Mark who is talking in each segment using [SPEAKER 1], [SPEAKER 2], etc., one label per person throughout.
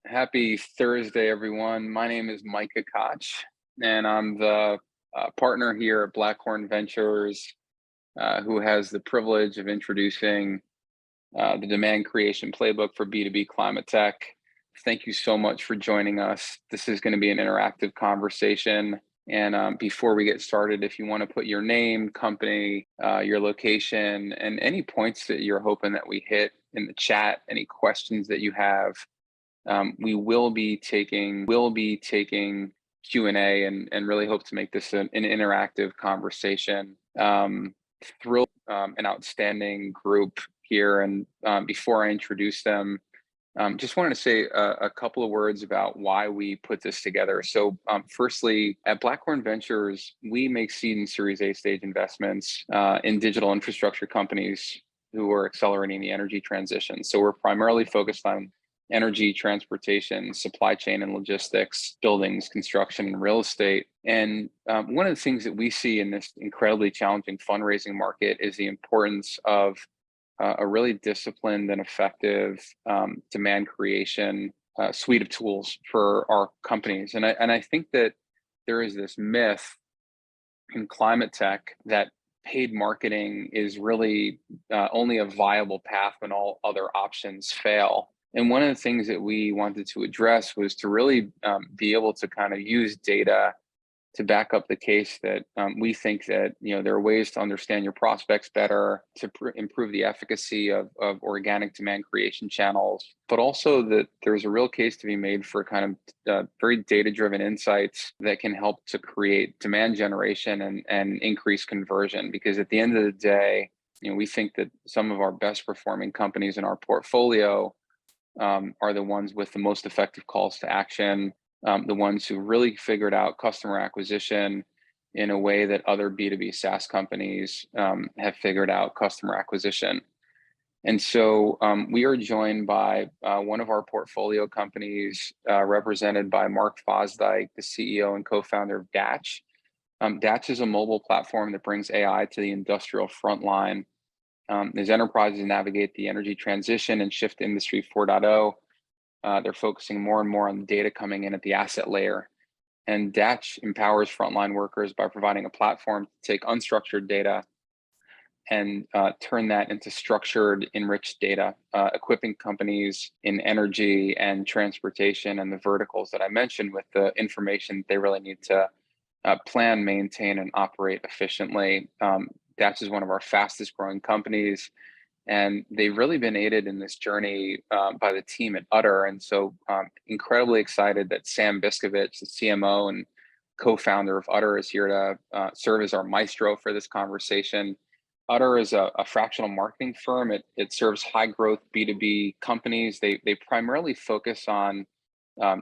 [SPEAKER 1] Happy Thursday, everyone. My name is Micah Koch, and I'm the partner here at Blackhorn Ventures, who has the privilege of introducing the demand creation playbook for B2B Climate Tech. Thank you so much for joining us. This is going to be an interactive conversation. And before we get started, if you want to put your name, company, your location, and any points that you're hoping that we hit in the chat, any questions that you have, we will be taking Q&A and really hope to make this an interactive conversation. Thrilled, an outstanding group here. And before I introduce them, just wanted to say a couple of words about why we put this together. So firstly, at Blackhorn Ventures, we make seed and Series A stage investments in digital infrastructure companies who are accelerating the energy transition. So we're primarily focused on energy, transportation, supply chain and logistics, buildings, construction, and real estate. And one of the things that we see in this incredibly challenging fundraising market is the importance of a really disciplined and effective demand creation suite of tools for our companies. And I think that there is this myth in climate tech that paid marketing is really only a viable path when all other options fail. And one of the things that we wanted to address was to really be able to kind of use data to back up the case that we think that there are ways to understand your prospects better, to improve the efficacy of organic demand creation channels, but also that there's a real case to be made for kind of very data-driven insights that can help to create demand generation and increase conversion. Because at the end of the day, we think that some of our best performing companies in our portfolio are the ones with the most effective calls to action, the ones who really figured out customer acquisition in a way that other B2B SaaS companies have figured out customer acquisition. And so we are joined by one of our portfolio companies, represented by Mark Fosdike, the CEO and co-founder of Datch. Datch is a mobile platform that brings AI to the industrial frontline as enterprises navigate the energy transition and shift to Industry 4.0. They're focusing more and more on the data coming in at the asset layer. And Datch empowers frontline workers by providing a platform to take unstructured data and turn that into structured, enriched data, equipping companies in energy and transportation and the verticals that I mentioned with the information they really need to plan, maintain, and operate efficiently. Datch is one of our fastest growing companies, and they've really been aided in this journey by the team at Utter. And so incredibly excited that Sam Biskovich, the CMO and co-founder of Utter, is here to serve as our maestro for this conversation. Utter is a fractional marketing firm. It serves high growth B2B companies. They primarily focus on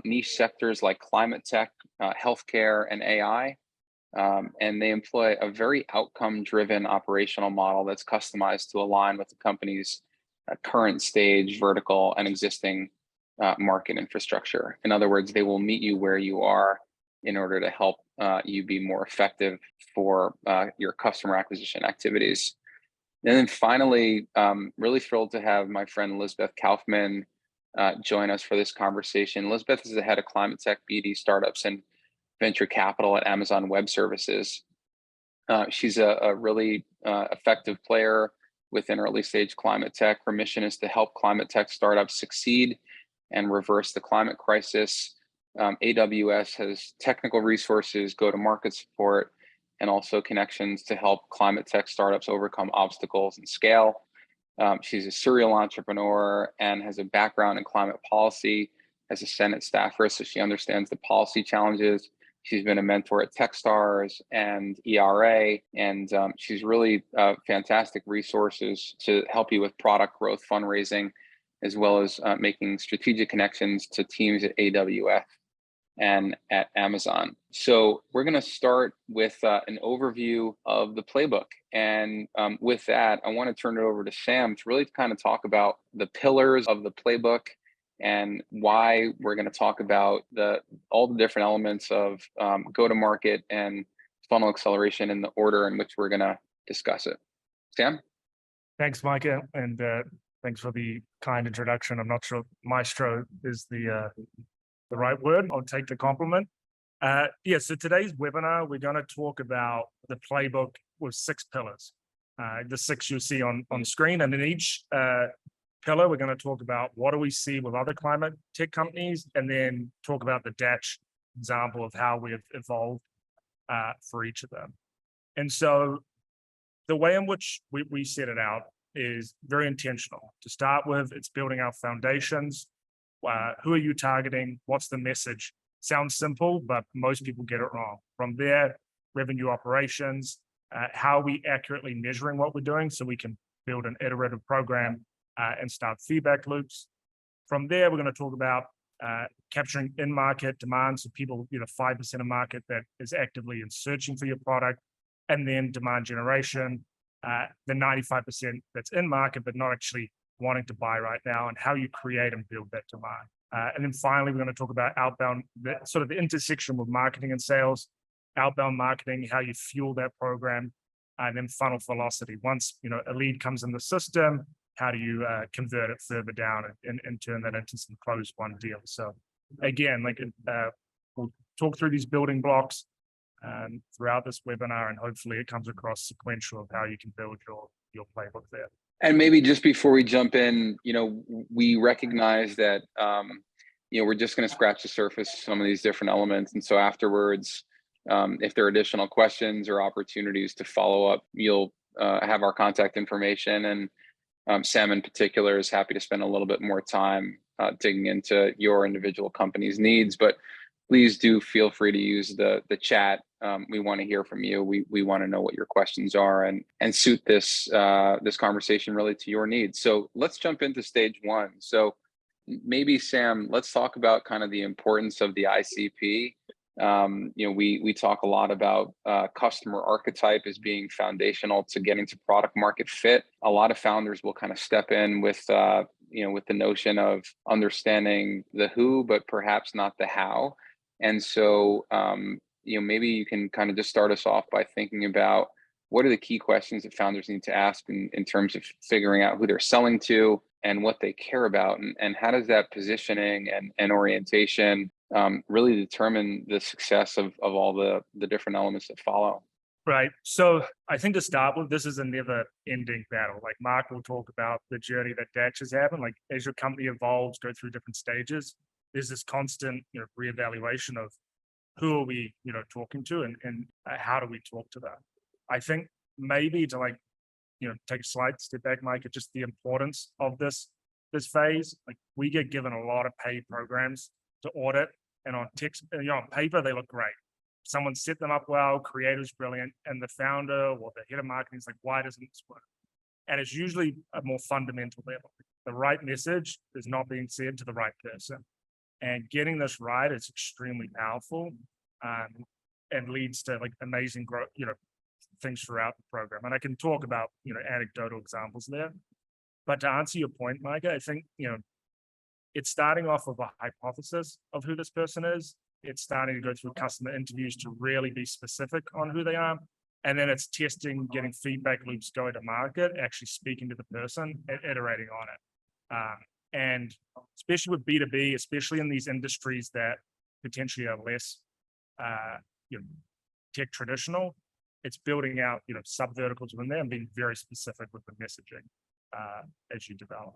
[SPEAKER 1] niche sectors like climate tech, healthcare, and AI. And they employ a very outcome-driven operational model that's customized to align with the company's current stage, vertical, and existing market infrastructure. In other words, they will meet you where you are in order to help you be more effective for your customer acquisition activities. And then finally, really thrilled to have my friend Elizabeth Kaufman join us for this conversation. Elizabeth is the head of climate tech BD startups and venture capital at Amazon Web Services. She's a really effective player within early stage climate tech. Her mission is to help climate tech startups succeed and reverse the climate crisis. AWS has technical resources, go-to-market support, and also connections to help climate tech startups overcome obstacles and scale. She's a serial entrepreneur and has a background in climate policy as a Senate staffer, so she understands the policy challenges. She's been a mentor at Techstars and ERA, and she's really fantastic resources to help you with product growth, fundraising, as well as making strategic connections to teams at AWS and at Amazon. So we're going to start with an overview of the playbook. And with that, I want to turn it over to Sam to really kind of talk about the pillars of the playbook and why we're going to talk about all the different elements of go-to-market and funnel acceleration in the order in which we're going to discuss it. Sam?
[SPEAKER 2] Thanks, Micah, and Thanks for the kind introduction. I'm not sure maestro is the right word. I'll take the compliment. So today's webinar, we're going to talk about the playbook with 6 pillars. The 6 you'll see on screen, and in each pillar, we're going to talk about what do we see with other climate tech companies, and then talk about the Datch example of how we have evolved for each of them. And so the way in which we set it out is very intentional. To start with, it's building our foundations. Who are you targeting? What's the message? Sounds simple, but most people get it wrong. From there, revenue operations, how are we accurately measuring what we're doing so we can build an iterative program and start feedback loops. From there, we're going to talk about capturing in-market demand, so people, 5% of market that is actively in searching for your product, and then demand generation, the 95% that's in market but not actually wanting to buy right now, and how you create and build that demand. And then finally, we're going to talk about outbound, the intersection with marketing and sales, outbound marketing, how you fuel that program, and then funnel velocity. Once a lead comes in the system, how do you convert it further down and turn that into some closed won deal? So again, we'll talk through these building blocks throughout this webinar, and hopefully it comes across sequential of how you can build your playbook there.
[SPEAKER 1] And maybe just before we jump in, we recognize that, we're just going to scratch the surface of some of these different elements. And so afterwards, if there are additional questions or opportunities to follow up, you'll have our contact information. And Sam in particular is happy to spend a little bit more time digging into your individual company's needs. But please do feel free to use the chat. We want to hear from you. We want to know what your questions are and suit this conversation really to your needs. So let's jump into stage 1. So maybe Sam, let's talk about kind of the importance of the ICP. We talk a lot about customer archetype as being foundational to getting to product market fit. A lot of founders will kind of step in with with the notion of understanding the who, but perhaps not the how. And so, maybe you can kind of just start us off by thinking about what are the key questions that founders need to ask in terms of figuring out who they're selling to and what they care about, and how does that positioning and orientation really determine the success of all the different elements that follow.
[SPEAKER 2] Right. So I think to start with, this is a never-ending battle. Like Mark will talk about the journey that Datch has happened. Like as your company evolves, go through different stages, there's this constant reevaluation of who are we talking to and how do we talk to them. I think maybe to take a slight step back, Mike, it's just the importance of this phase. Like we get given a lot of paid programs to audit, and on text, on paper they look great. Someone set them up well, creator's brilliant, and the founder or the head of marketing is like, why doesn't this work? And it's usually a more fundamental level. The right message is not being said to the right person. And getting this right is extremely powerful and leads to amazing growth, things throughout the program. And I can talk about, anecdotal examples there. But to answer your point, Micah, I think, it's starting off with a hypothesis of who this person is. It's starting to go through customer interviews to really be specific on who they are. And then it's testing, getting feedback loops, going to market, actually speaking to the person and iterating on it. And especially with B2B, especially in these industries that potentially are less tech traditional, it's building out sub-verticals within there and being very specific with the messaging as you develop.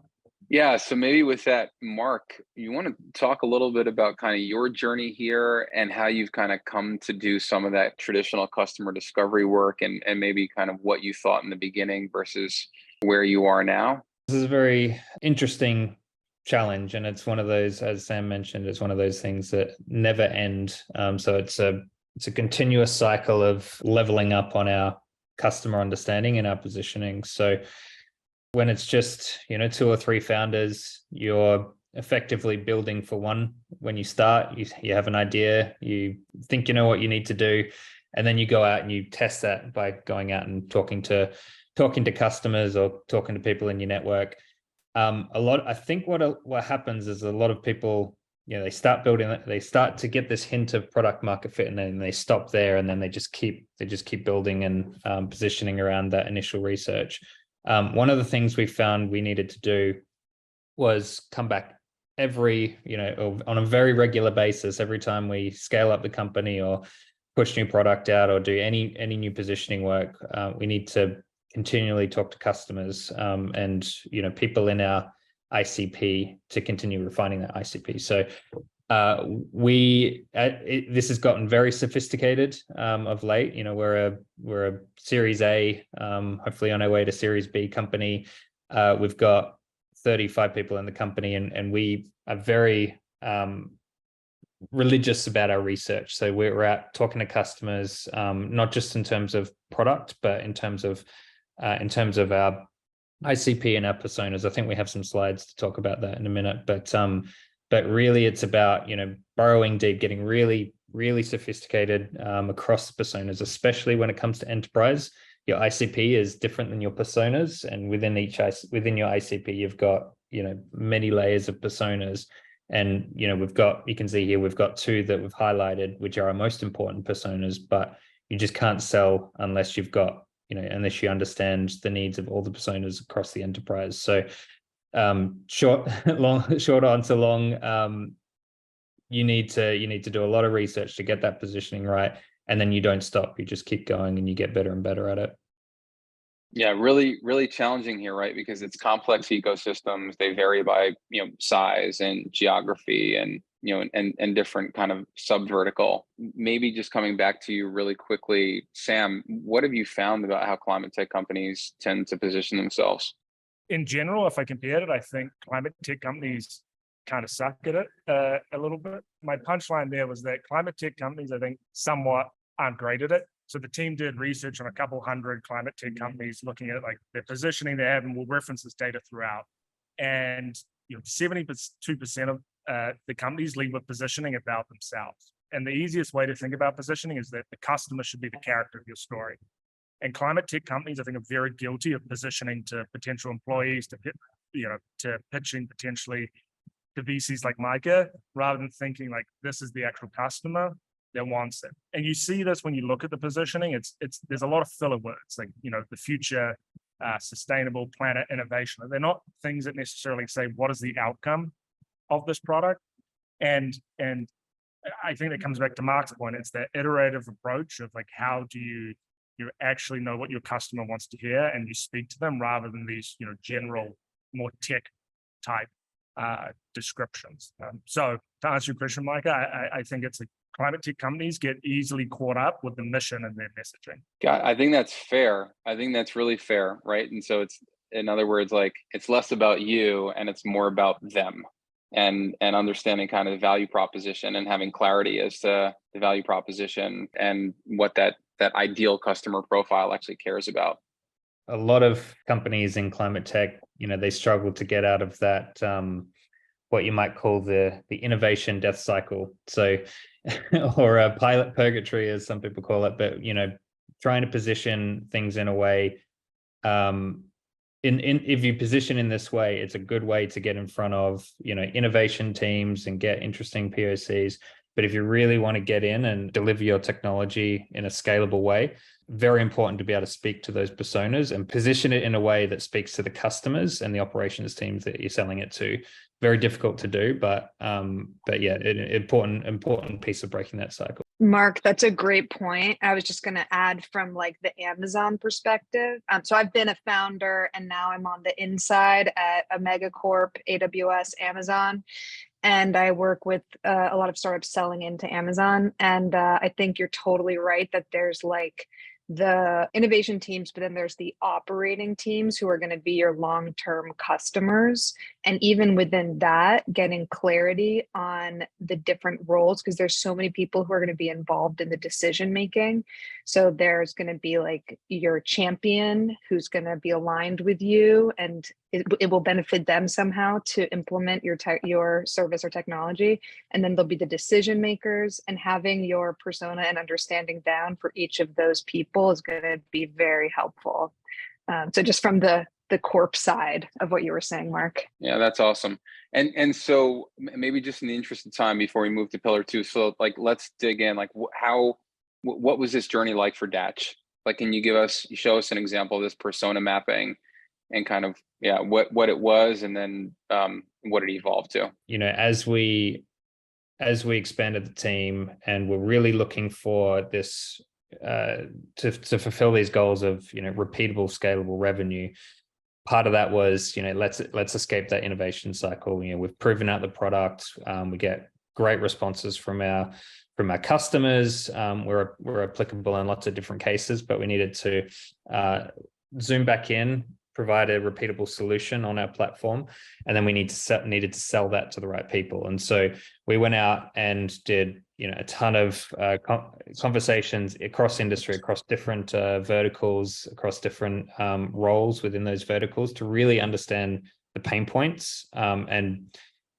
[SPEAKER 1] Yeah, so maybe with that, Mark, you want to talk a little bit about kind of your journey here and how you've kind of come to do some of that traditional customer discovery work and maybe kind of what you thought in the beginning versus where you are now.
[SPEAKER 3] This is a very interesting challenge, and it's one of those, as Sam mentioned, it's one of those things that never end. So it's a continuous cycle of leveling up on our customer understanding and our positioning. So when it's just 2 or 3 founders, you're effectively building for one. When you start, you have an idea, you think you know what you need to do, and then you go out and you test that by going out and talking to customers or talking to people in your network. I think what happens is a lot of people, they start building, they start to get this hint of product market fit, and then they stop there, and then they just keep building and positioning around that initial research. One of the things we found we needed to do was come back every, on a very regular basis, every time we scale up the company or push new product out or do any new positioning work. We need to continually talk to customers and people in our ICP to continue refining that ICP. So this has gotten very sophisticated of late. We're a Series A, hopefully on our way to Series B company. We've got 35 people in the company, and we are very religious about our research. So we're out talking to customers, not just in terms of product, but in terms of our ICP and our personas. I think we have some slides to talk about that in a minute, but really it's about, burrowing deep, getting really, really sophisticated across the personas, especially when it comes to enterprise. Your ICP is different than your personas, and within your ICP, you've got, many layers of personas. And, you can see here, we've got 2 that we've highlighted, which are our most important personas, but you just can't sell unless you've got, unless you understand the needs of all the personas across the enterprise. So short answer long, you need to do a lot of research to get that positioning right. And then you don't stop, you just keep going and you get better and better at it.
[SPEAKER 1] Yeah, really, really challenging here, right? Because it's complex ecosystems. They vary by, size and geography and, and different kind of subvertical. Maybe just coming back to you really quickly, Sam, what have you found about how climate tech companies tend to position themselves?
[SPEAKER 2] In general, if I compared it, I think climate tech companies kind of suck at it a little bit. My punchline there was that climate tech companies, I think, somewhat aren't great at it. So the team did research on a couple hundred climate tech companies, looking at like their positioning they have, and we'll reference this data throughout. And 72% of the companies lead with positioning about themselves. And the easiest way to think about positioning is that the customer should be the character of your story. And climate tech companies, I think, are very guilty of positioning to potential employees, to pitching potentially to VCs like Micah, rather than thinking like this is the actual customer that wants it. And you see this when you look at the positioning. There's a lot of filler words like the future, sustainable, planet, innovation. They're not things that necessarily say what is the outcome of this product. And I think that comes back to Mark's point. It's that iterative approach of like, how do you actually know what your customer wants to hear, and you speak to them rather than these general, more tech type descriptions. So to answer your question, Micah, I think it's climate tech companies get easily caught up with the mission and their messaging.
[SPEAKER 1] Yeah, I think that's fair. I think that's really fair, right? And so it's, in other words, like it's less about you and it's more about them, and understanding kind of the value proposition and having clarity as to the value proposition and what that ideal customer profile actually cares about.
[SPEAKER 3] A lot of companies in climate tech, they struggle to get out of that, what you might call the innovation death cycle. So, or a pilot purgatory, as some people call it, but, trying to position things in a way, if you position in this way, it's a good way to get in front of, innovation teams and get interesting POCs. But if you really want to get in and deliver your technology in a scalable way, very important to be able to speak to those personas and position it in a way that speaks to the customers and the operations teams that you're selling it to. Very difficult to do, but yeah, an important piece of breaking that cycle.
[SPEAKER 4] Mark, that's a great point. I was just going to add from like the Amazon perspective. So I've been a founder and now I'm on the inside at a megacorp, AWS, Amazon. And I work with a lot of startups selling into Amazon. And I think you're totally right that there's like the innovation teams, but then there's the operating teams who are going to be your long-term customers. And even within that, getting clarity on the different roles, because there's so many people who are going to be involved in the decision making. So there's going to be like your champion who's going to be aligned with you, and it will benefit them somehow to implement your service or technology. And then there'll be the decision makers, and having your persona and understanding down for each of those people is going to be very helpful. So just from the corp side of what you were saying, Mark.
[SPEAKER 1] Yeah, that's awesome. And so maybe just in the interest of time before we move to pillar 2, so like let's dig in. Like what was this journey like for Datch? Like, can you show us an example of this persona mapping? and kind of, yeah, what it was, and then what it evolved to.
[SPEAKER 3] As we expanded the team and we're really looking for this to fulfill these goals of repeatable, scalable revenue. Part of that was let's escape that innovation cycle. We've proven out the product. We get great responses from our customers. We're applicable in lots of different cases, but we needed to zoom back in, provide a repeatable solution on our platform, and then we needed to sell that to the right people. And so we went out and did a ton of conversations across industry, across different verticals, across different roles within those verticals to really understand the pain points and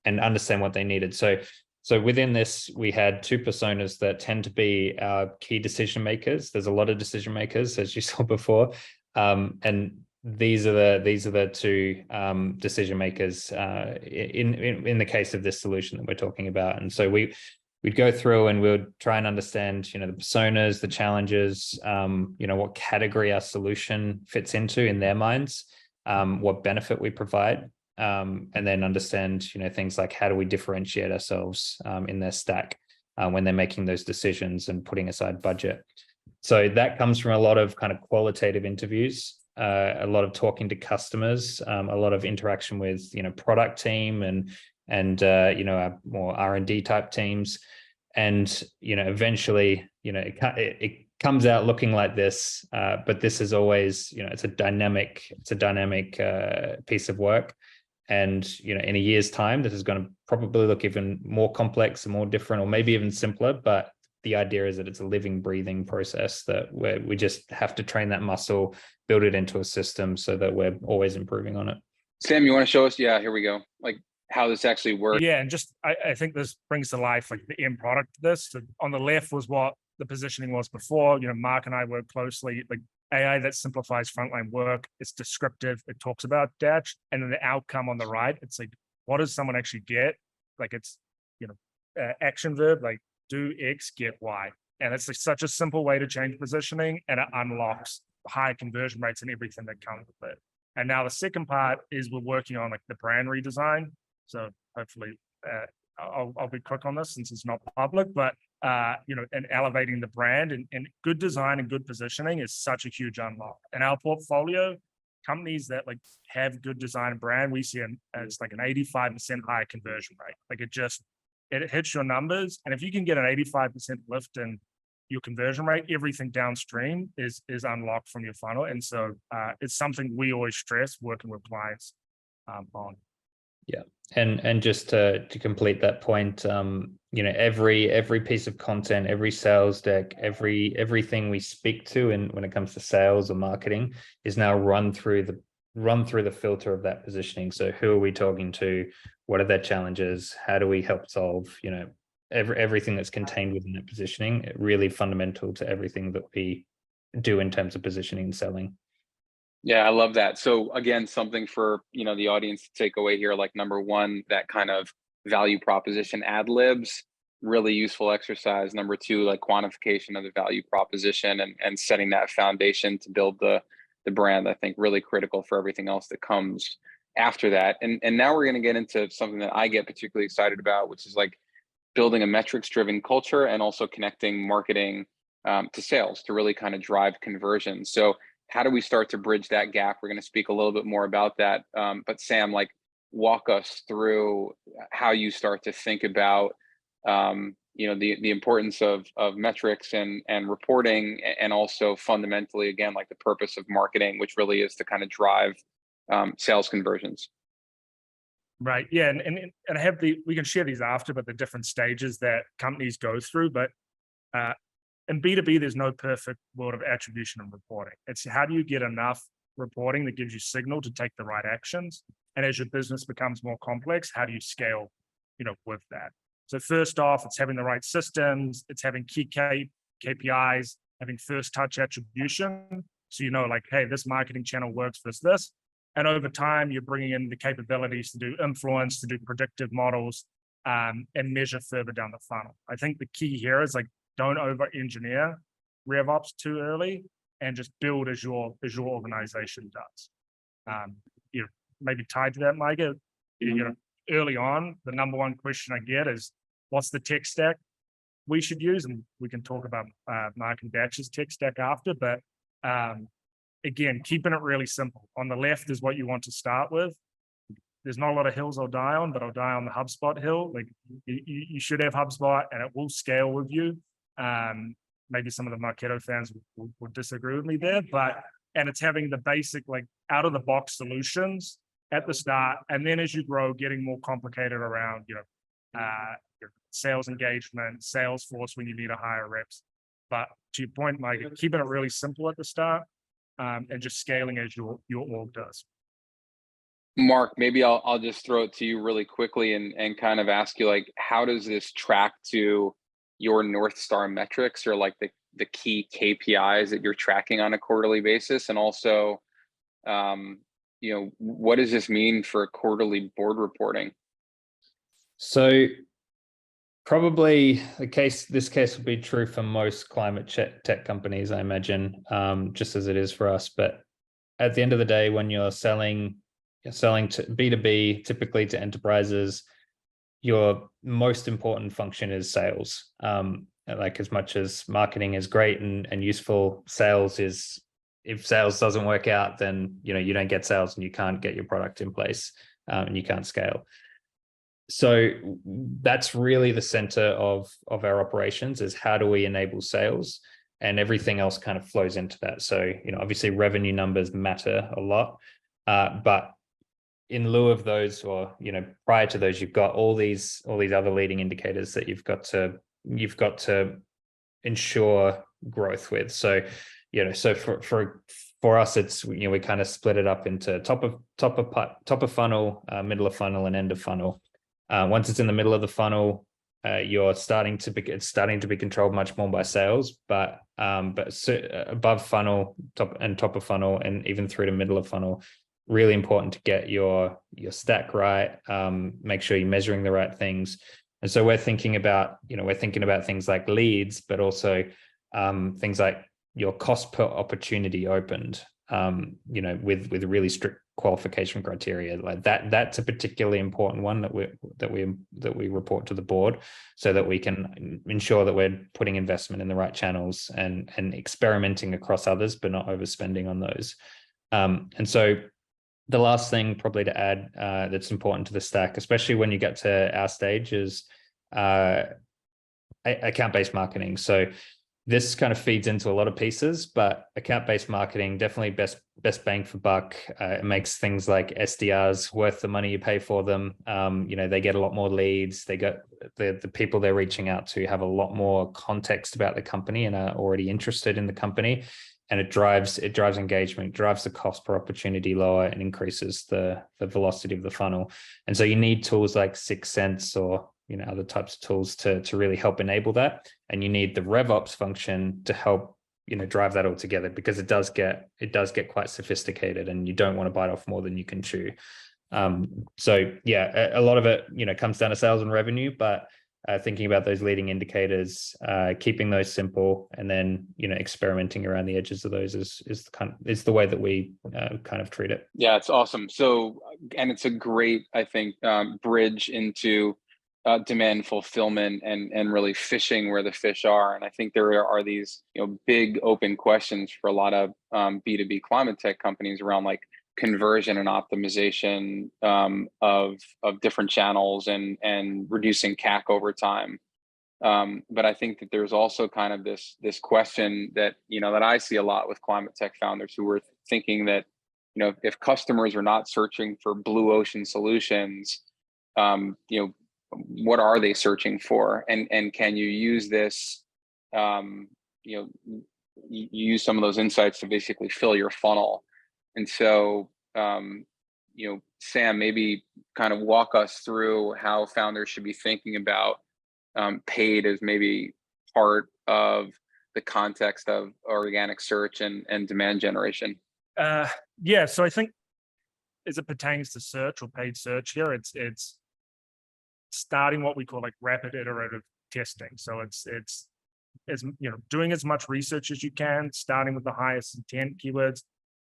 [SPEAKER 3] understand what they needed. So within this, we had two personas that tend to be our key decision makers. There's a lot of decision makers, as you saw before, and these are the two decision makers in the case of this solution that we're talking about. And so we'd go through and we'd try and understand the personas, the challenges, what category our solution fits into in their minds, what benefit we provide, and then understand things like how do we differentiate ourselves in their stack when they're making those decisions and putting aside budget. So that comes from a lot of kind of qualitative interviews, a lot of talking to customers, a lot of interaction with product team and our more R&D type teams, and eventually it comes out looking like this, but this is always it's a dynamic piece of work. And in a year's time, this is going to probably look even more complex and more different, or maybe even simpler. But the idea is that it's a living, breathing process that we just have to train that muscle, build it into a system so that we're always improving on it.
[SPEAKER 1] Sam, you want to show us? Yeah, here we go. Like how this actually works.
[SPEAKER 2] Yeah, and just I think this brings to life like the end product of this. So on the left was what the positioning was before. Mark and I work closely, like AI that simplifies frontline work. It's descriptive. It talks about Datch, and then the outcome on the right. It's like, what does someone actually get? Like it's action verb, like do X, get Y, and it's like such a simple way to change positioning, and it unlocks high conversion rates and everything that comes with it. And now the second part is we're working on like the brand redesign. So hopefully I'll be quick on this since it's not public, but and elevating the brand and good design and good positioning is such a huge unlock. In our portfolio, companies that like have good design and brand, we see it's like an 85% higher conversion rate. Like it hits your numbers, and if you can get an 85% lift in your conversion rate, everything downstream is unlocked from your funnel. And so it's something we always stress working with clients on.
[SPEAKER 3] Yeah, and just to complete that point, every piece of content, every sales deck, everything we speak to, and when it comes to sales or marketing, is now run through the filter of that positioning. So who are we talking to? What are their challenges? How do we help solve? Everything that's contained within that positioning, really fundamental to everything that we do in terms of positioning and selling.
[SPEAKER 1] Yeah, I love that. So again, something for the audience to take away here, like number one, that kind of value proposition ad libs, really useful exercise. Number two, like quantification of the value proposition and setting that foundation to build the brand. I think really critical for everything else that comes after that. And now we're going to get into something that I get particularly excited about, which is like building a metrics-driven culture and also connecting marketing to sales to really kind of drive conversion. So how do we start to bridge that gap? We're going to speak a little bit more about that. But Sam, like walk us through how you start to think about, the importance of metrics and reporting, and also fundamentally, again, like the purpose of marketing, which really is to kind of drive sales conversions.
[SPEAKER 2] Right. Yeah. And I have we can share these after, but the different stages that companies go through. But in B2B, there's no perfect world of attribution and reporting. It's how do you get enough reporting that gives you signal to take the right actions? And as your business becomes more complex, how do you scale, with that? So first off, it's having the right systems. It's having key KPIs, having first touch attribution. So, like, hey, this marketing channel works for this. And over time, you're bringing in the capabilities to do influence, to do predictive models, and measure further down the funnel. I think the key here is like, don't over-engineer RevOps too early, and just build as your organization does. You know, maybe tied to that, Micah, you know, early on, the number one question I get is, what's the tech stack we should use? And we can talk about Mark and Datch's tech stack after, but again, keeping it really simple. On the left is what you want to start with. There's not a lot of hills I'll die on, but I'll die on the HubSpot hill. Like you should have HubSpot and it will scale with you. Maybe some of the Marketo fans will disagree with me there, and it's having the basic, like out of the box solutions at the start. And then as you grow, getting more complicated around, you know, your sales engagement, Salesforce when you need to hire reps. But to your point, Mike, keeping it really simple at the start and just scaling as your org does.
[SPEAKER 1] Mark, maybe I'll just throw it to you really quickly and kind of ask you, like, how does this track to your North Star metrics, or like the key KPIs that you're tracking on a quarterly basis? And also, you know, what does this mean for quarterly board reporting?
[SPEAKER 3] So probably this case will be true for most climate tech companies, I imagine, just as it is for us. But at the end of the day, when you're selling to B2B, typically to enterprises, your most important function is sales. Like, as much as marketing is great and useful, sales is, if sales doesn't work out, then you know you don't get sales and you can't get your product in place, and you can't scale. So that's really the center of our operations, is how do we enable sales, and everything else kind of flows into that. So, you know, obviously revenue numbers matter a lot, but in lieu of those, or, you know, prior to those, you've got all these other leading indicators that you've got to ensure growth with. So, you know, so for us, it's, you know, we kind of split it up into top of funnel, middle of funnel, and end of funnel. Once it's in the middle of the funnel, it's starting to be controlled much more by sales, but above funnel, top of funnel, and even through to middle of funnel, really important to get your stack right. Make sure you're measuring the right things. And so we're thinking about things like leads, but also things like your cost per opportunity opened, you know, with really strict qualification criteria. Like that's a particularly important one that we report to the board, so that we can ensure that we're putting investment in the right channels and experimenting across others, but not overspending on those. And so the last thing probably to add that's important to the stack, especially when you get to our stage, is account-based marketing. So this kind of feeds into a lot of pieces, but account-based marketing, definitely best bang for buck. It makes things like SDRs worth the money you pay for them. You know, they get a lot more leads. They got the people they're reaching out to have a lot more context about the company and are already interested in the company. And it drives engagement, drives the cost per opportunity lower, and increases the velocity of the funnel. And so you need tools like 6 Sense or, you know, other types of tools to really help enable that. And you need the RevOps function to help, you know, drive that all together, because it does get quite sophisticated, and you don't want to bite off more than you can chew. So yeah, a lot of it, you know, comes down to sales and revenue, but thinking about those leading indicators, keeping those simple, and then, you know, experimenting around the edges of those is the way that we kind of treat it.
[SPEAKER 1] Yeah, it's awesome. So, and it's a great, I think, bridge into demand fulfillment and really fishing where the fish are. And I think there are these, you know, big open questions for a lot of B2B climate tech companies around, like, conversion and optimization of different channels and reducing CAC over time. But I think that there's also kind of this question that, you know, that I see a lot with climate tech founders who are thinking that, you know, if customers are not searching for blue ocean solutions, you know, what are they searching for? And can you use this, you know, you use some of those insights to basically fill your funnel? And so, you know, Sam, maybe kind of walk us through how founders should be thinking about paid as maybe part of the context of organic search and demand generation.
[SPEAKER 2] Yeah, so I think as it pertains to search or paid search here, it's starting what we call like rapid iterative testing. So it's as, you know, doing as much research as you can, starting with the highest intent keywords,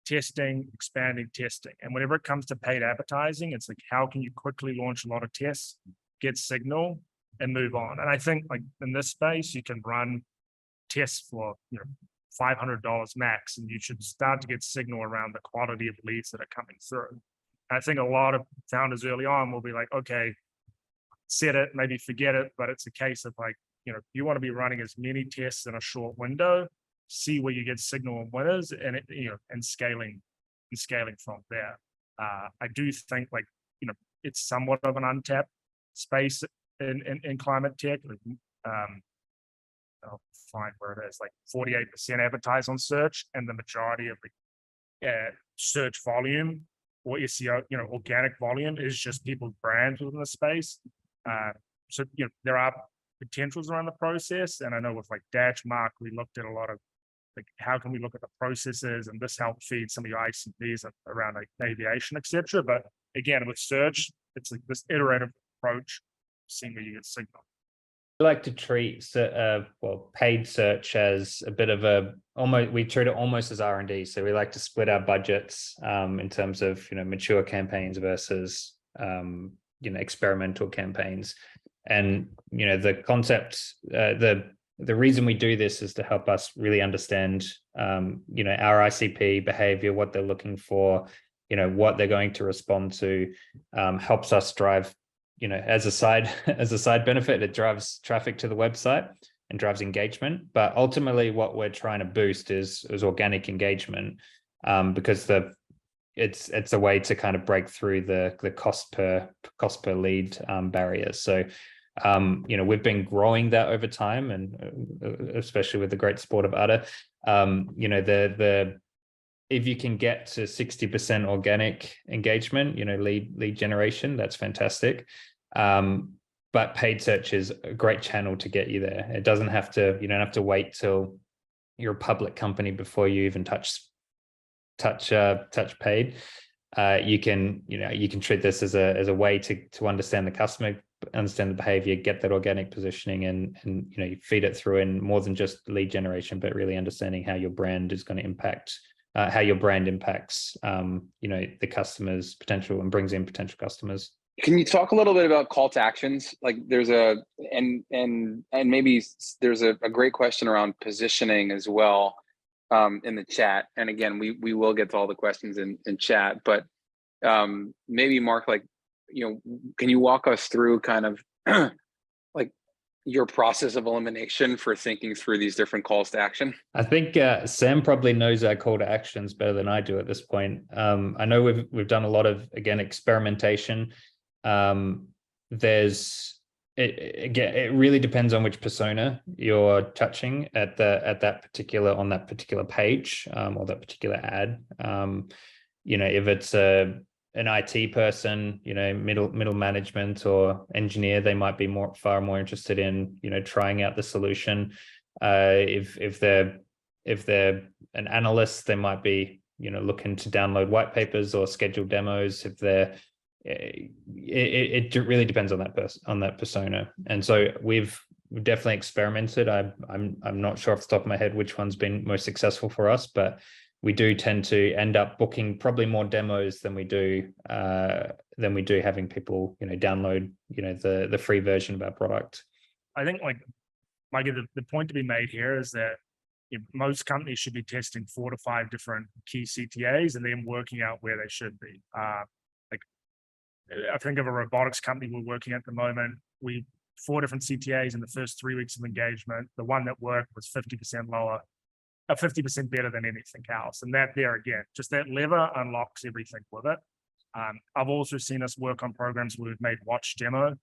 [SPEAKER 2] testing, expanding testing. And whenever it comes to paid advertising, it's like, how can you quickly launch a lot of tests, get signal, and move on? And I think like in this space, you can run tests for $500 max, and you should start to get signal around the quality of leads that are coming through. And I think a lot of founders early on will be like, okay, set it, maybe forget it, but it's a case of like, you want to be running as many tests in a short window, see where you get signal and winners, and and scaling from there. I do think like it's somewhat of an untapped space in climate tech. I'll find where it is, like 48% advertise on search, and the majority of the search volume or SEO, organic volume is just people's brands within the space. So there are potentials around the process, and I know with like Datch, Mark, we looked at a lot of like how can we look at the processes, and this helped feed some of your ICPs around like aviation, etc. But again, with search, it's like this iterative approach, seeing where you get signal.
[SPEAKER 3] We like to treat paid search as a bit of we treat it almost as R&D. So we like to split our budgets in terms of mature campaigns versus experimental campaigns. And the concept, the reason we do this is to help us really understand our ICP behavior, what they're looking for, what they're going to respond to, helps us drive, as a side benefit, it drives traffic to the website and drives engagement. But ultimately what we're trying to boost is organic engagement, because it's a way to kind of break through the cost per lead barriers. So we've been growing that over time, and especially with the great support of Ada, if you can get to 60% organic engagement, lead generation, that's fantastic. But paid search is a great channel to get you there. It doesn't have to, you don't have to wait till you're a public company before you even touch paid. You can treat this as a way to understand the customer, understand the behavior, get that organic positioning, and you feed it through in more than just lead generation, but really understanding how your brand is going to impact, how your brand impacts, the customer's potential and brings in potential customers.
[SPEAKER 1] Can you talk a little bit about call to actions? Like there's and maybe there's a great question around positioning as well in the chat. And again, we will get to all the questions in chat, but maybe Mark, like, can you walk us through kind of like your process of elimination for thinking through these different calls to action? I
[SPEAKER 3] think Sam probably knows our call to actions better than I do at this point. I know we've done a lot of, again, experimentation. It really depends on which persona you're touching on that particular page or that particular ad. If it's an IT person, middle management or engineer, they might be far more interested in trying out the solution. If they're an analyst, they might be looking to download white papers or schedule demos. If they're it really depends on that persona. And so we've definitely experimented. I'm not sure off the top of my head which one's been most successful for us, but we do tend to end up booking probably more demos than we do having people download the free version of our product.
[SPEAKER 2] I think like Mikey, the point to be made here is that most companies should be testing 4 to 5 different key CTAs and then working out where they should be. I think of a robotics company we're working at the moment. 4 different CTAs in the first 3 weeks of engagement. The one that worked was 50% lower, 50% better than anything else. And that there again, just that lever unlocks everything with it. I've also seen us work on programs where we've made watch demo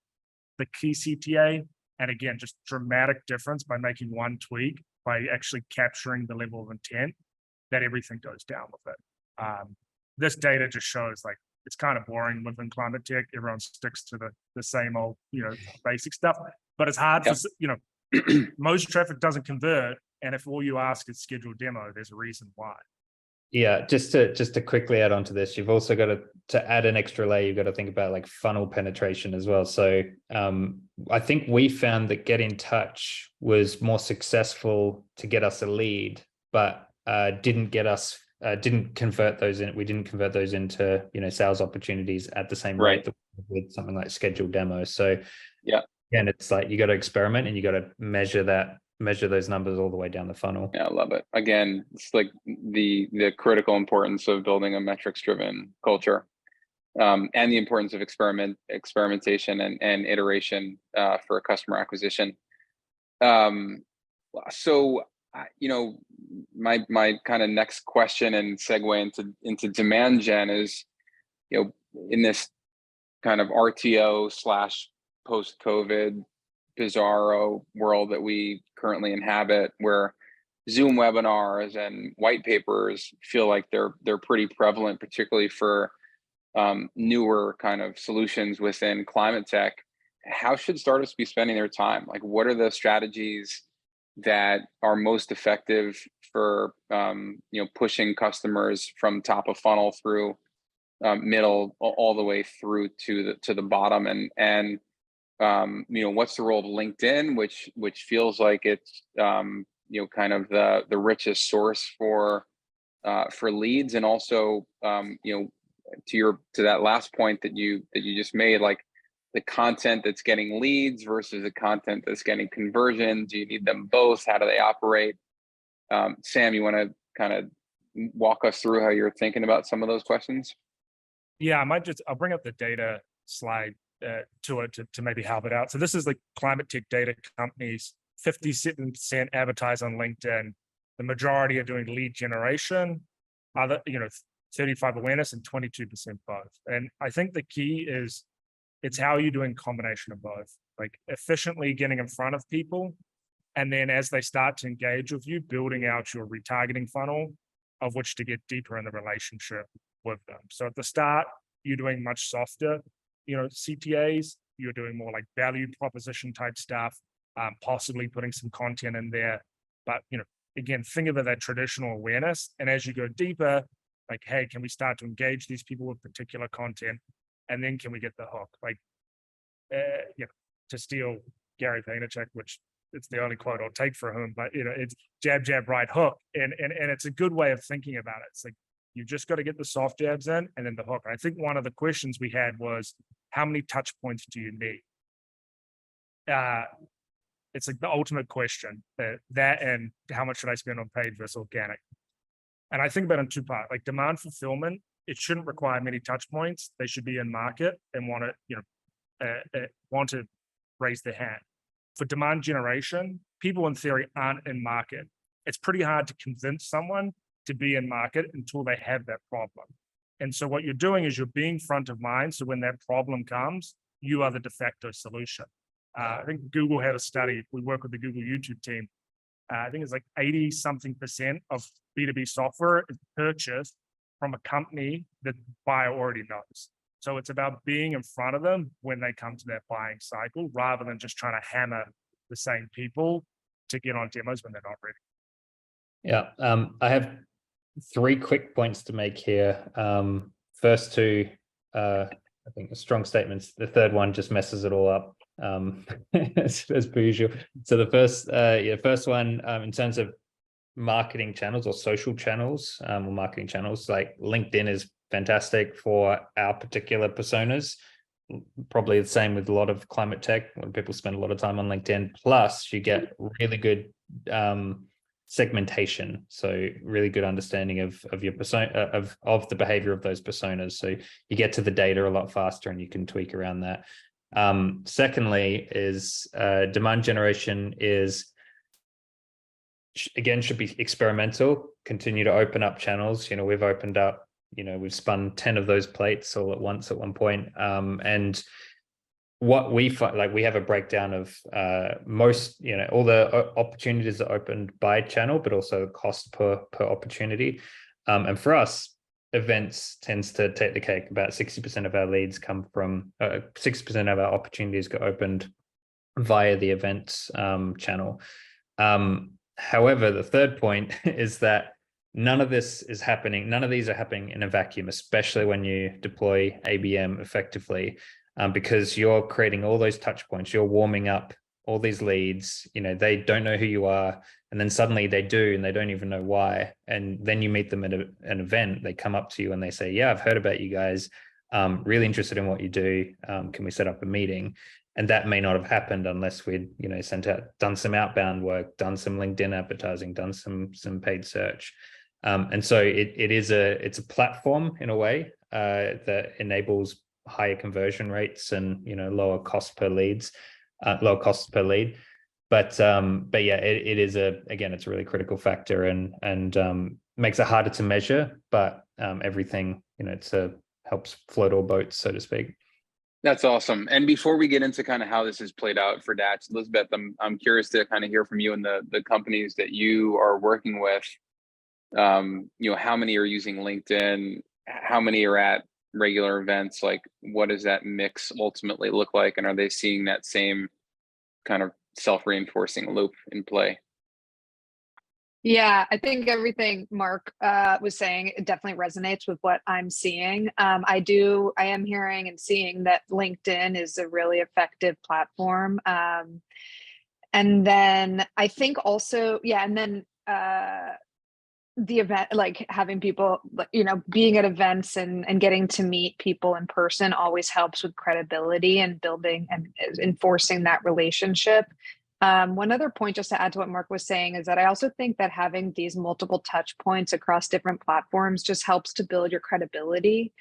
[SPEAKER 2] the key CTA, and again, just dramatic difference by making one tweak, by actually capturing the level of intent, that everything goes down with it. This data just shows like it's kind of boring within climate tech. Everyone sticks to the same old, basic stuff. But it's hard for, most traffic doesn't convert. And if all you ask is scheduled demo, there's a reason why.
[SPEAKER 3] Yeah, just to quickly add on to this, you've also got to add an extra layer. You've got to think about like funnel penetration as well. So I think we found that Get in Touch was more successful to get us a lead, but didn't get us didn't convert those in. We didn't convert those into, sales opportunities at the same
[SPEAKER 1] Right.
[SPEAKER 3] rate that with something like scheduled demos. So
[SPEAKER 1] Yeah.
[SPEAKER 3] again, it's like you got to experiment and you got to measure those numbers all the way down the funnel.
[SPEAKER 1] Yeah, I love it. Again, it's like the critical importance of building a metrics-driven culture, and the importance of experimentation and iteration for customer acquisition. So, my kind of next question and segue into demand gen is, in this kind of RTO / post-COVID bizarro world that we currently inhabit, where Zoom webinars and white papers feel like they're pretty prevalent, particularly for newer kind of solutions within climate tech. How should startups be spending their time? Like, what are the strategies that are most effective for pushing customers from top of funnel through middle all the way through to the bottom, and what's the role of LinkedIn, which feels like it's kind of the richest source for leads, and also to that last point that you just made, like the content that's getting leads versus the content that's getting conversion. Do you need them both? How do they operate? Sam, you want to kind of walk us through how you're thinking about some of those questions?
[SPEAKER 2] Yeah, I'll bring up the data slide to maybe help it out. So this is like climate tech data companies, 57% advertise on LinkedIn. The majority are doing lead generation, 35 awareness, and 22% both. And I think the key is it's how you're doing combination of both, like efficiently getting in front of people. And then as they start to engage with you, building out your retargeting funnel of which to get deeper in the relationship with them. So at the start, you're doing much softer, CTAs, you're doing more like value proposition type stuff, possibly putting some content in there. But, again, think of it that traditional awareness. And as you go deeper, like, hey, can we start to engage these people with particular content? And then can we get the hook? Like, to steal Gary Vaynerchuk, which it's the only quote I'll take for him, but it's jab, jab, right hook. And it's a good way of thinking about it. It's like, you just got to get the soft jabs in and then the hook. I think one of the questions we had was, how many touch points do you need? It's like the ultimate question, that and how much should I spend on paid versus organic? And I think about it in two parts, like demand fulfillment. It shouldn't require many touch points. They should be in market and want to raise their hand. For demand generation, people in theory aren't in market. It's pretty hard to convince someone to be in market until they have that problem. And so what you're doing is you're being front of mind. So when that problem comes, you are the de facto solution. I think Google had a study. We work with the Google YouTube team. I think it's like 80-something% of B2B software is purchased from a company that the buyer already knows. So it's about being in front of them when they come to that buying cycle, rather than just trying to hammer the same people to get on demos when they're not ready.
[SPEAKER 3] Yeah, I have 3 quick points to make here. First two, I think, are strong statements. The third one just messes it all up, as per usual. So the first one, in terms of marketing channels or social channels, or marketing channels, like LinkedIn is fantastic for our particular personas. Probably the same with a lot of climate tech, when people spend a lot of time on LinkedIn. Plus, you get really good segmentation, so really good understanding of your persona, of the behavior of those personas. So you get to the data a lot faster, and you can tweak around that. Secondly, is demand generation is, again, should be experimental. Continue to open up channels. We've opened up. We've spun 10 of those plates all at once at one point. And what we find, like, we have a breakdown of most, all the opportunities that are opened by channel, but also the cost per opportunity. And for us, events tends to take the cake. About 60% of our leads come from 60% of our opportunities get opened via the events channel. However, the third point is that none of this is happening. None of these are happening in a vacuum, especially when you deploy ABM effectively, because you're creating all those touch points. You're warming up all these leads, they don't know who you are, and then suddenly they do, and they don't even know why. And then you meet them at an event, they come up to you and they say, yeah, I've heard about you guys, really interested in what you do. Can we set up a meeting? And that may not have happened unless we'd, done some outbound work, done some LinkedIn advertising, done some paid search. And so it's a platform in a way that enables higher conversion rates and lower cost per lead. But yeah, it is it's a really critical factor and makes it harder to measure, but everything helps float all boats, so to speak.
[SPEAKER 1] That's awesome. And before we get into kind of how this has played out for Datch, Elizabeth, I'm curious to kind of hear from you and the companies that you are working with. How many are using LinkedIn? How many are at regular events? Like, what does that mix ultimately look like? And are they seeing that same kind of self-reinforcing loop in play?
[SPEAKER 4] Yeah, I think everything Mark was saying, it definitely resonates with what I'm seeing. I am hearing and seeing that LinkedIn is a really effective platform. And then I think also, and then the event, like having people, being at events and getting to meet people in person always helps with credibility and building and enforcing that relationship. One other point, just to add to what Mark was saying, is that I also think that having these multiple touch points across different platforms just helps to build your credibility.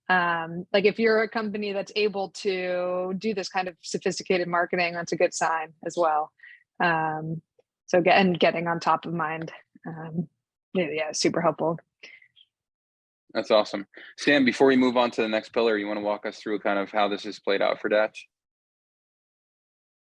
[SPEAKER 4] Like if you're a company that's able to do this kind of sophisticated marketing, that's a good sign as well. So getting on top of mind. Yeah, super helpful.
[SPEAKER 1] That's awesome. Sam, before we move on to the next pillar, you want to walk us through kind of how this has played out for Datch?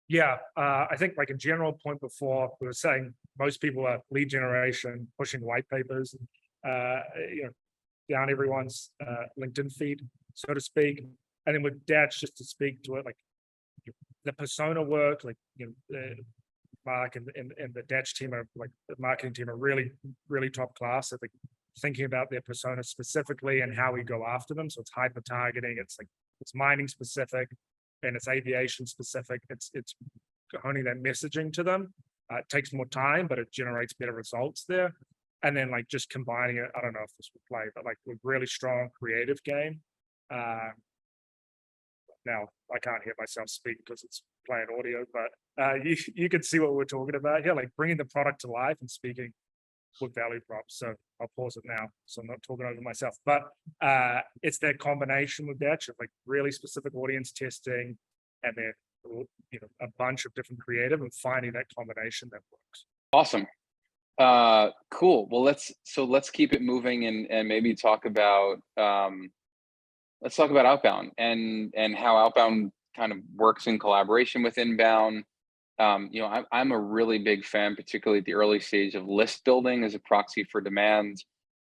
[SPEAKER 2] Yeah, I think like a general point before, we were saying most people are lead generation, pushing white papers, down everyone's LinkedIn feed, so to speak. And then with Datch, just to speak to it, like the persona work, like Mark and the Datch team are like the marketing team are really, really top class. I think thinking about their persona specifically and how we go after them. So it's hyper targeting, it's mining specific, and it's aviation specific. It's honing that messaging to them. It takes more time, but it generates better results there. And then like just combining it, I don't know if this will play, but like with really strong creative game. Now I can't hear myself speak because it's playing audio, but you can see what we're talking about here, like bringing the product to life and speaking with value props. So I'll pause it now, so I'm not talking over myself. But it's that combination with Datch of like really specific audience testing, and then a bunch of different creative and finding that combination that works.
[SPEAKER 1] Awesome. Cool. Well, let's keep it moving and maybe talk about let's talk about Outbound and how Outbound kind of works in collaboration with Inbound. I'm a really big fan, particularly at the early stage, of list building as a proxy for demand.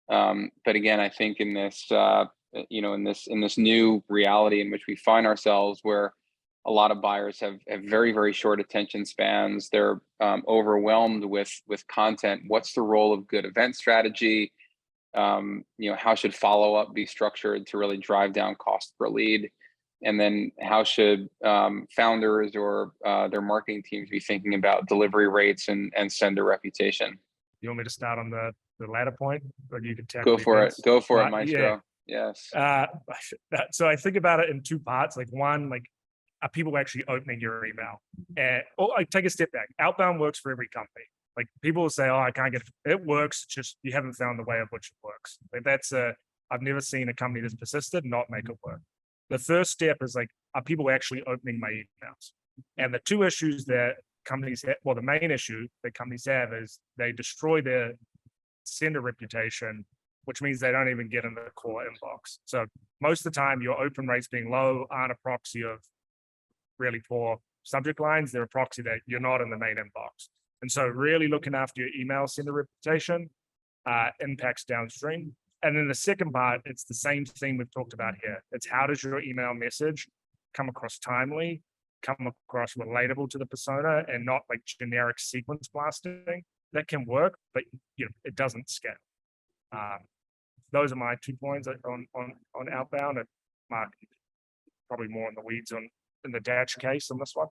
[SPEAKER 1] But again, I think in this, in this new reality in which we find ourselves, where a lot of buyers have very, very short attention spans, they're overwhelmed with content. What's the role of good event strategy? How should follow-up be structured to really drive down cost per lead? And then how should founders or their marketing teams be thinking about delivery rates and sender reputation?
[SPEAKER 2] You want me to start on the latter point, or you can
[SPEAKER 1] Go for it. Go for it, Maestro.
[SPEAKER 2] Yeah.
[SPEAKER 1] Yes.
[SPEAKER 2] So I think about it in two parts. Like one, like are people actually opening your email? And like take a step back. Outbound works for every company. Like people will say, "Oh, I can't get it." It works. It's just you haven't found the way of which it works. Like I've never seen a company that's persisted not make it work. The first step is like, are people actually opening my emails? And the two issues that companies have, well, the main issue that companies have is they destroy their sender reputation, which means they don't even get in the core inbox. So most of the time, your open rates being low aren't a proxy of really poor subject lines. They're a proxy that you're not in the main inbox. And so really looking after your email sender reputation impacts downstream. And then the second part, it's the same thing we've talked about here. It's how does your email message come across timely, come across relatable to the persona, and not like generic sequence blasting. That can work, but it doesn't scale. Those are my 2 points on Outbound, and Mark probably more in the weeds in the Datch case on this one.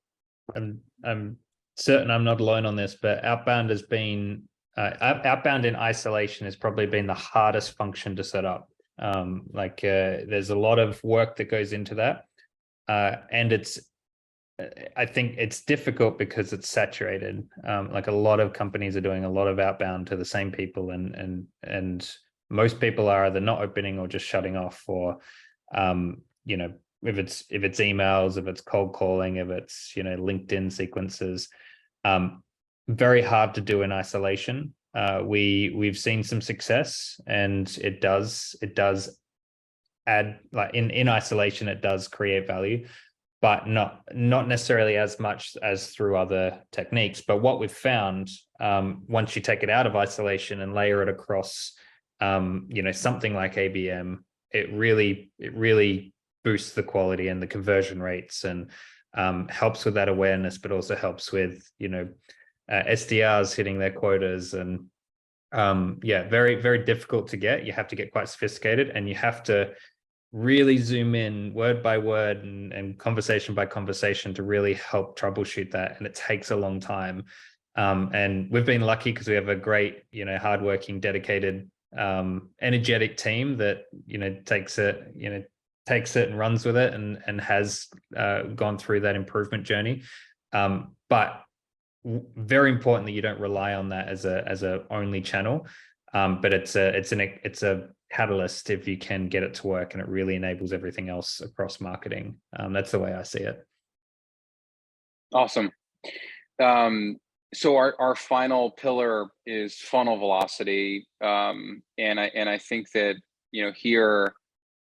[SPEAKER 3] I'm certain I'm not alone on this, but Outbound has been Outbound in isolation has probably been the hardest function to set up. There's a lot of work that goes into that, and I think it's difficult because it's saturated. Like a lot of companies are doing a lot of outbound to the same people, and most people are either not opening or just shutting off, or if it's emails, if it's cold calling, if it's LinkedIn sequences. Very hard to do in isolation. We've seen some success, and it does add, like in isolation, it does create value, but not necessarily as much as through other techniques. But what we've found, once you take it out of isolation and layer it across, something like ABM, it really boosts the quality and the conversion rates, and helps with that awareness, but also helps with SDRs hitting their quotas. And very, very difficult to get. You have to get quite sophisticated, and you have to really zoom in word by word and conversation by conversation to really help troubleshoot that. And it takes a long time. And we've been lucky because we have a great, hardworking, dedicated, energetic team that, takes it and runs with it, and has gone through that improvement journey. But very important that you don't rely on that as a only channel. But it's a catalyst if you can get it to work, and it really enables everything else across marketing. That's the way I see it.
[SPEAKER 1] Awesome. So our final pillar is funnel velocity, and I think that here,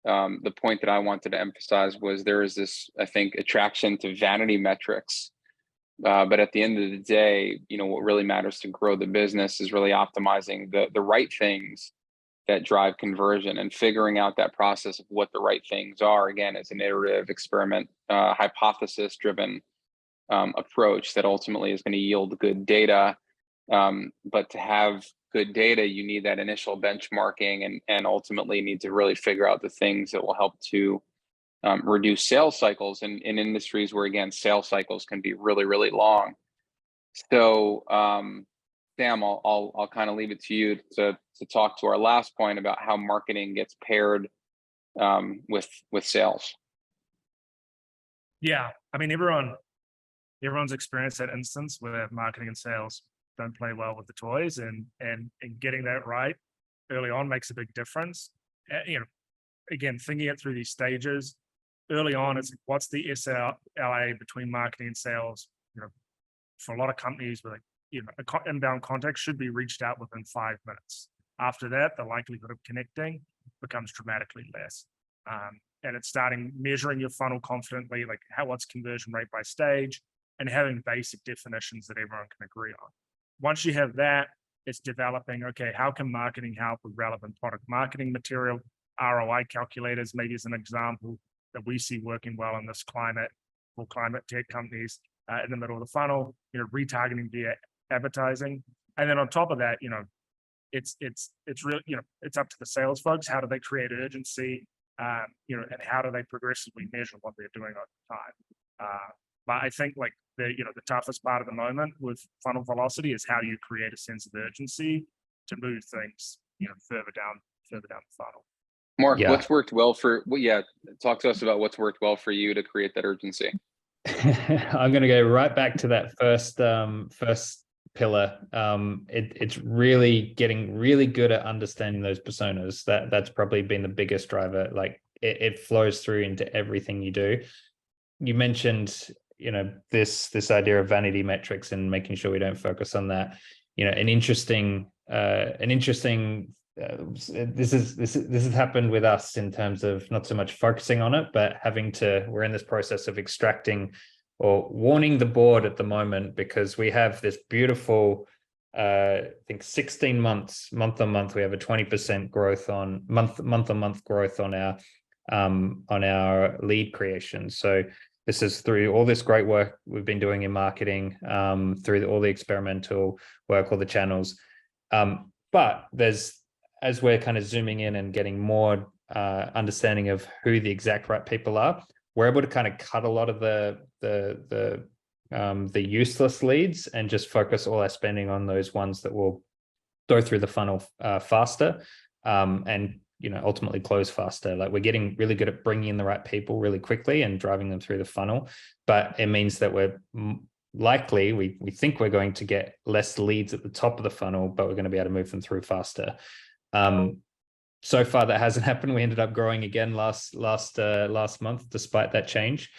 [SPEAKER 1] the point that I wanted to emphasize was there is this, I think, attraction to vanity metrics. But at the end of the day, what really matters to grow the business is really optimizing the right things that drive conversion, and figuring out that process of what the right things are. Again, it's an iterative experiment, hypothesis driven approach that ultimately is going to yield good data. But to have good data, you need that initial benchmarking, and ultimately need to really figure out the things that will help to reduce sales cycles in industries where, again, sales cycles can be really, really long. So Sam, I'll kind of leave it to you to talk to our last point about how marketing gets paired with sales.
[SPEAKER 2] Yeah, I mean, everyone's experienced that instance where marketing and sales don't play well with the toys, and getting that right early on makes a big difference. Again, thinking it through these stages early on, it's what's the SLA between marketing and sales. For a lot of companies, with inbound contact should be reached out within 5 minutes. After that, the likelihood of connecting becomes dramatically less. And it's starting measuring your funnel confidently, like what's conversion rate by stage, and having basic definitions that everyone can agree on. Once you have that, it's developing, okay, how can marketing help with relevant product marketing material, ROI calculators, maybe as an example that we see working well in this climate tech companies, in the middle of the funnel, retargeting via advertising. And then on top of that, it's really, it's up to the sales folks. How do they create urgency? And how do they progressively measure what they're doing over time? But I think the toughest part of the moment with funnel velocity is how do you create a sense of urgency to move things, further down the funnel.
[SPEAKER 1] Mark, what's worked well for? Talk to us about what's worked well for you to create that urgency.
[SPEAKER 3] I'm going to go right back to that first pillar. It's really getting really good at understanding those personas. That's probably been the biggest driver. Like it flows through into everything you do. You mentioned, this idea of vanity metrics and making sure we don't focus on that. An interesting. This has happened with us in terms of not so much focusing on it, but we're in this process of extracting or warning the board at the moment, because we have this beautiful, I think 16 months, month on month, we have a 20% growth on month on month growth on our lead creation. So this is through all this great work we've been doing in marketing, through all the experimental work, all the channels. But as we're kind of zooming in and getting more understanding of who the exact right people are, we're able to kind of cut a lot of the the useless leads and just focus all our spending on those ones that will go through the funnel faster, and ultimately close faster. Like, we're getting really good at bringing in the right people really quickly and driving them through the funnel, but it means that we're likely, we think we're going to get less leads at the top of the funnel, but we're going to be able to move them through faster. So far that hasn't happened. We ended up growing again last month despite that change.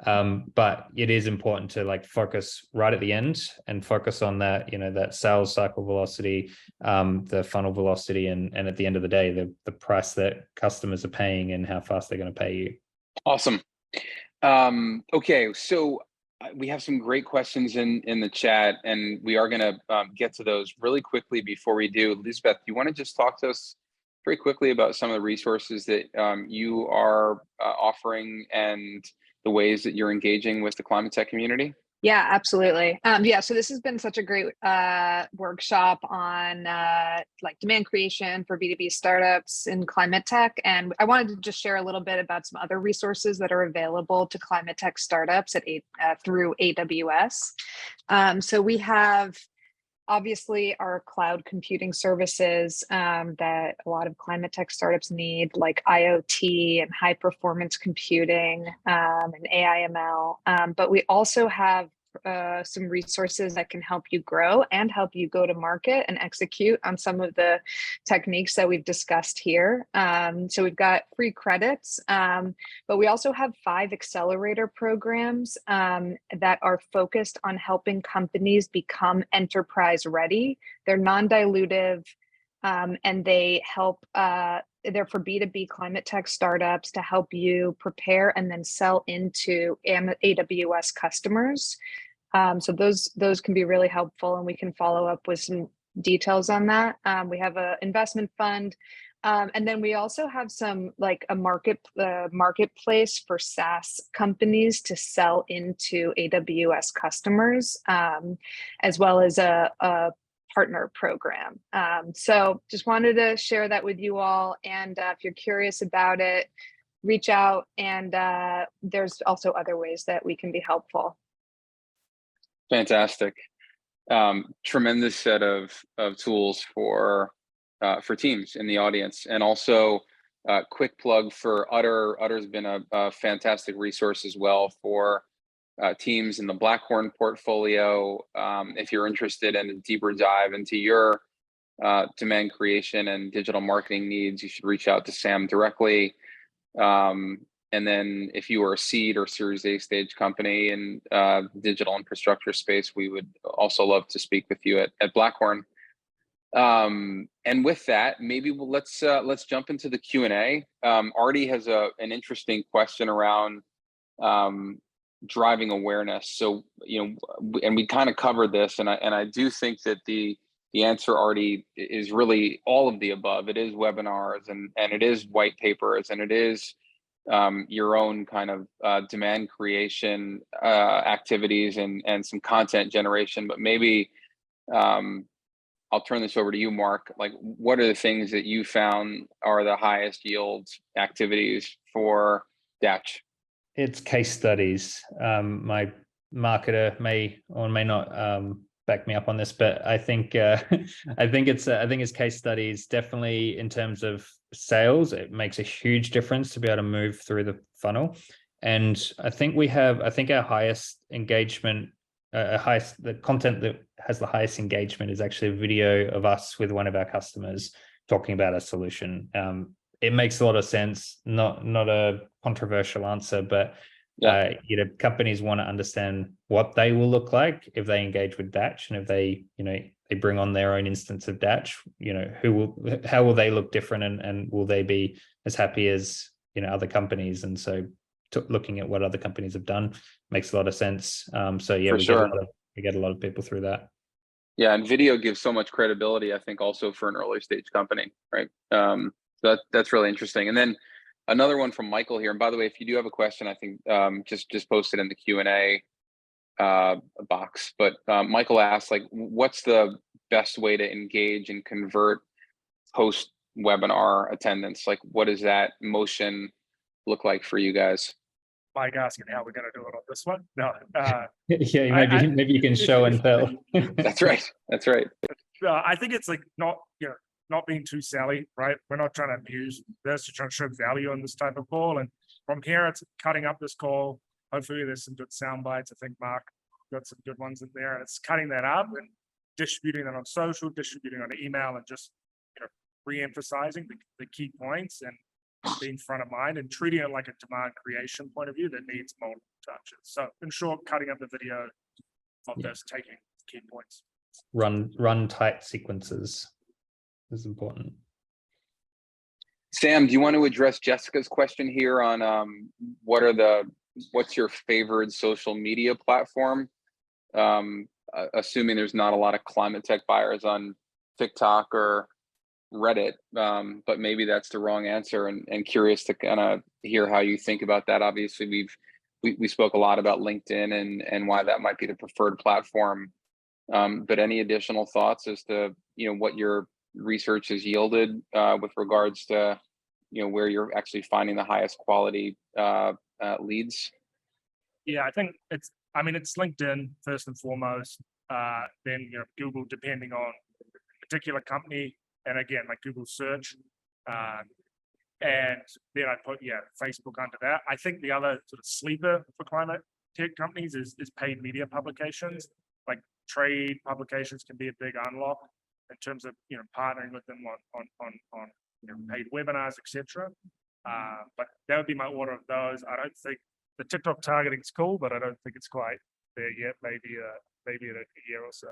[SPEAKER 3] But it is important to like focus right at the end and focus on that, that sales cycle velocity, the funnel velocity, and at the end of the day, the price that customers are paying and how fast they're going to pay you.
[SPEAKER 1] Awesome. Okay, so we have some great questions in the chat, and we are going to get to those really quickly. Before we do, Elizabeth, you want to just talk to us very quickly about some of the resources that you are offering and the ways that you're engaging with the climate tech community?
[SPEAKER 4] Yeah, absolutely. So this has been such a great workshop on like demand creation for B2B startups in climate tech. And I wanted to just share a little bit about some other resources that are available to climate tech startups through AWS. So we have obviously our cloud computing services that a lot of climate tech startups need, like IoT and high performance computing and AI/ML. But we also have some resources that can help you grow and help you go to market and execute on some of the techniques that we've discussed here. So we've got free credits, but we also have 5 accelerator programs that are focused on helping companies become enterprise ready. They're non-dilutive, and they help, they're for B2B climate tech startups to help you prepare and then sell into AWS customers. So those can be really helpful, and we can follow up with some details on that. We have an investment fund, and then we also have some like a marketplace for SaaS companies to sell into AWS customers, as well as a partner program. So just wanted to share that with you all. And if you're curious about it, reach out, and there's also other ways that we can be helpful.
[SPEAKER 1] Fantastic. Tremendous set of tools for teams in the audience. And also quick plug for Utter. Utter's been a fantastic resource as well for teams in the Blackhorn portfolio. If you're interested in a deeper dive into your demand creation and digital marketing needs, you should reach out to Sam directly. And then if you are a seed or Series A stage company in digital infrastructure space, we would also love to speak with you at Blackhorn. And with that, maybe let's jump into the Q&A. Artie has an interesting question around driving awareness. So, and we kind of covered this, and I do think that the answer, Artie, is really all of the above. It is webinars, and it is white papers, and it is your own kind of demand creation activities and some content generation. But maybe I'll turn this over to you, Mark. Like, what are the things that you found are the highest yield activities for Datch?
[SPEAKER 3] It's case studies. My marketer may or may not back me up on this, but I think it's case studies. Definitely in terms of sales, it makes a huge difference to be able to move through the funnel. And I think our highest engagement, the content that has the highest engagement is actually a video of us with one of our customers talking about a solution. It makes a lot of sense, not a controversial answer, but companies want to understand what they will look like if they engage with Datch, and if they bring on their own instance of Datch, how will they look different, and will they be as happy as other companies? And so looking at what other companies have done makes a lot of sense. We get a lot of people through that.
[SPEAKER 1] Yeah, and video gives so much credibility, I think, also for an early stage company, right? So that's really interesting. And then another one from Michael here. And by the way, if you do have a question, I think just post it in the Q&A box. But Michael asked, like, what's the best way to engage and convert post webinar attendance? Like, what does that motion look like for you guys?
[SPEAKER 2] Mike asking how we're going to do it on this one. No,
[SPEAKER 3] Yeah,
[SPEAKER 2] I-
[SPEAKER 3] maybe you can show and tell.
[SPEAKER 1] That's right. That's right.
[SPEAKER 2] I think it's like not being too sally, right? We're not trying to abuse this, we're trying to show value on this type of call. And from here, it's cutting up this call. Hopefully there's some good sound bites. I think Mark got some good ones in there. And it's cutting that up and distributing that on social, distributing on email, and just re-emphasizing the key points and being front of mind and treating it like a demand creation point of view that needs multiple touches. So in short, cutting up the video of this, taking key points.
[SPEAKER 3] Run tight sequences is important.
[SPEAKER 1] Sam, do you want to address Jessica's question here on what's your favorite social media platform? Assuming there's not a lot of climate tech buyers on TikTok or Reddit, but maybe that's the wrong answer, and curious to kind of hear how you think about that. Obviously, we spoke a lot about LinkedIn and why that might be the preferred platform. But any additional thoughts as to what your research has yielded with regards to where you're actually finding the highest quality leads?
[SPEAKER 2] Yeah, I think it's LinkedIn first and foremost. Then Google, depending on the particular company, and again like Google search, and then I put Facebook under that. I think the other sort of sleeper for climate tech companies is paid media publications. Like trade publications can be a big unlock in terms of partnering with them on paid webinars, etc. But that would be my order of those. I don't think the TikTok targeting is cool, but I don't think it's quite there yet. Maybe in a year or so.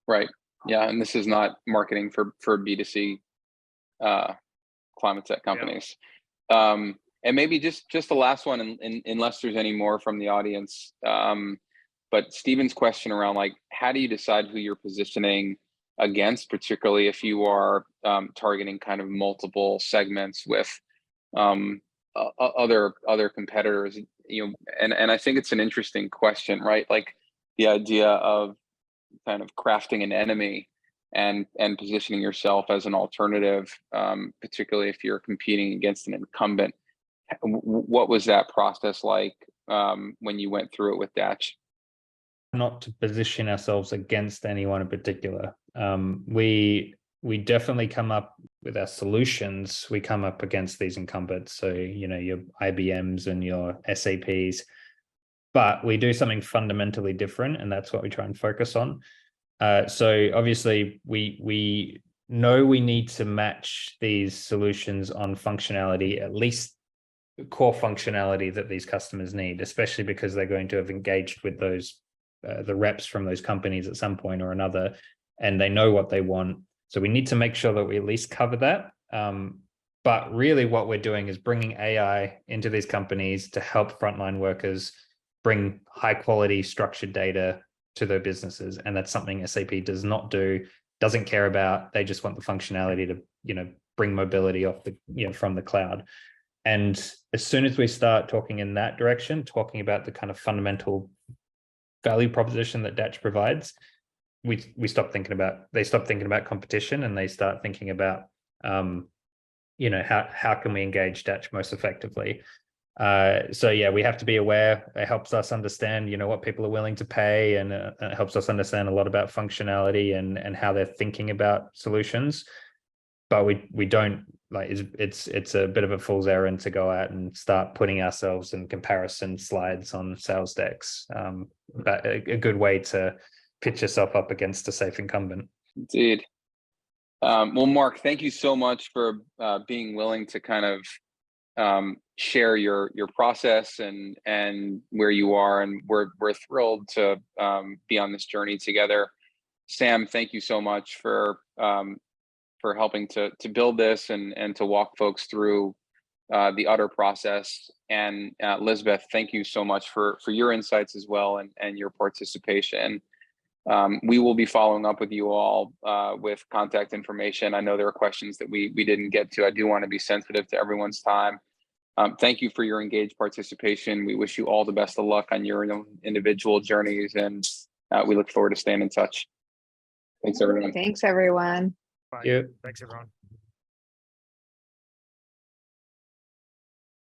[SPEAKER 1] Right. Yeah, and this is not marketing for B2C climate tech companies. Yeah. And maybe just the last one, unless there's any more from the audience. But Stephen's question around like, how do you decide who you're positioning against, particularly if you are targeting kind of multiple segments with other competitors? And I think it's an interesting question, right? Like the idea of kind of crafting an enemy and positioning yourself as an alternative, particularly if you're competing against an incumbent. What was that process like when you went through it with Datch?
[SPEAKER 3] Not to position ourselves against anyone in particular. We definitely come up with our solutions. We come up against these incumbents. So, your IBMs and your SAPs, but we do something fundamentally different, and that's what we try and focus on. So obviously we know we need to match these solutions on functionality, at least core functionality that these customers need, especially because they're going to have engaged with those the reps from those companies at some point or another, and they know what they want. So we need to make sure that we at least cover that. But really what we're doing is bringing AI into these companies to help frontline workers bring high quality structured data to their businesses. And that's something SAP does not do, doesn't care about. They just want the functionality to, bring mobility off the, from the cloud. And as soon as we start talking in that direction, talking about the kind of fundamental value proposition that Datch provides, they stop thinking about competition, and they start thinking about, how can we engage Datch most effectively? So yeah, we have to be aware. It helps us understand, what people are willing to pay, and it helps us understand a lot about functionality and how they're thinking about solutions. But we don't like it's a bit of a fool's errand to go out and start putting ourselves in comparison slides on sales decks. But a good way to pitch yourself up against a safe incumbent.
[SPEAKER 1] Indeed. Well, Mark, thank you so much for being willing to kind of share your process and where you are, and we're thrilled to be on this journey together. Sam, thank you so much for helping to build this and to walk folks through the utter process. And Elizabeth, thank you so much for your insights as well and your participation. We will be following up with you all with contact information. I know there are questions that we didn't get to. I do want to be sensitive to everyone's time. Thank you for your engaged participation. We wish you all the best of luck on your own individual journeys, and we look forward to staying in touch. Thanks, everyone.
[SPEAKER 4] Thanks, everyone.
[SPEAKER 2] Bye.
[SPEAKER 3] Yeah.
[SPEAKER 2] Thanks, everyone.